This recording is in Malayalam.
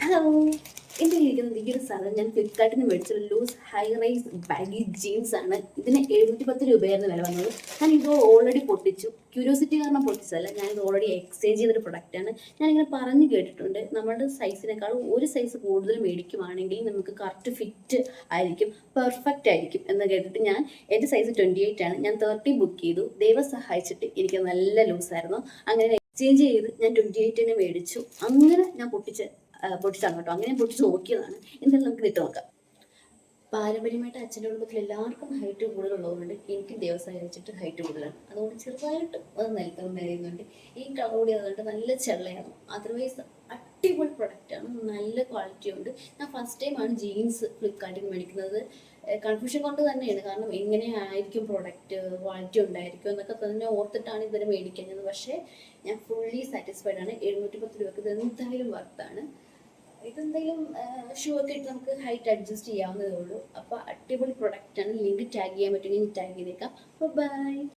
ഹലോ, എൻ്റെ ഇരിക്കുന്നത് ഈ ഒരു സാധനം ഞാൻ ഫ്ലിപ്കാർട്ടിൽ നിന്ന് മേടിച്ചൊരു loose high rise baggy jeans ആണ്. ഇതിന് 710 രൂപയായിരുന്നു വില വന്നത്. ഞാൻ ഇത് ഓൾറെഡി പൊട്ടിച്ചു. ക്യൂരിയോസിറ്റി കാരണം പൊട്ടിച്ചതല്ല, ഞാനിത് ഓൾറെഡി എക്സ്ചേഞ്ച് ചെയ്തൊരു പ്രൊഡക്റ്റാണ്. ഞാനിങ്ങനെ പറഞ്ഞു കേട്ടിട്ടുണ്ട്, നമ്മുടെ സൈസിനേക്കാൾ ഒരു സൈസ് കൂടുതൽ മേടിക്കുവാണെങ്കിൽ നമുക്ക് കറക്റ്റ് ഫിറ്റ് ആയിരിക്കും, പെർഫെക്റ്റ് ആയിരിക്കും എന്ന് കേട്ടിട്ട് ഞാൻ എൻ്റെ സൈസ് 28 ആണ്. ഞാൻ 30 ബുക്ക് ചെയ്തു. ദൈവം സഹായിച്ചിട്ട് എനിക്ക് നല്ല ലൂസായിരുന്നു. അങ്ങനെ എക്സ്ചേഞ്ച് ചെയ്ത് ഞാൻ 28 മേടിച്ചു. അങ്ങനെ ഞാൻ പൊട്ടിച്ചാണ് കേട്ടോ. അങ്ങനെ പൊട്ടിച്ച് നോക്കിയതാണ്. എന്തായാലും നമുക്ക് ഇട്ട് നോക്കാം. പാരമ്പര്യമായിട്ട് അച്ഛൻ്റെ കുടുംബത്തിൽ എല്ലാവർക്കും ഹൈറ്റ് കൂടുതലുള്ളതുകൊണ്ട് എനിക്ക് ദിവസം അയച്ചിട്ട് ഹൈറ്റ് കൂടുതലാണ്. അതുകൊണ്ട് ചെറുതായിട്ട് അത് നിലത്ത് നിറയുന്നുണ്ട്. ഈ കളർ കൂടി അതുകൊണ്ട് നല്ല ചെള്ളയാണ്. അതർവൈസ് അടിപൊളി പ്രൊഡക്റ്റാണ്, നല്ല ക്വാളിറ്റി ഉണ്ട്. ഞാൻ ഫസ്റ്റ് ടൈമാണ് ജീൻസ് ഫ്ലിപ്കാർട്ടിൽ മേടിക്കുന്നത്. കൺഫ്യൂഷൻ കൊണ്ട് തന്നെയാണ്, കാരണം എങ്ങനെ ആയിരിക്കും പ്രൊഡക്റ്റ്, ക്വാളിറ്റി ഉണ്ടായിരിക്കും എന്നൊക്കെ തന്നെ ഓർത്തിട്ടാണ് ഇതിനെ മേടിക്കുന്നത്. പക്ഷേ ഞാൻ ഫുള്ളി സാറ്റിസ്ഫൈഡ് ആണ്. 710 രൂപക്ക് ഇത് എന്തായാലും വർത്താണ്. ഇതെന്തെങ്കിലും ഷൂ ഒക്കെ ഇട്ട് നമുക്ക് ഹൈറ്റ് അഡ്ജസ്റ്റ് ചെയ്യാവുന്നതേ ഉള്ളൂ. അപ്പോൾ അടിപൊളി പ്രൊഡക്റ്റാണ്. ലിങ്ക് ടാഗ് ചെയ്യാൻ പറ്റുമെങ്കിൽ ടാഗ് ചെയ്തേക്കാം. ബൈ.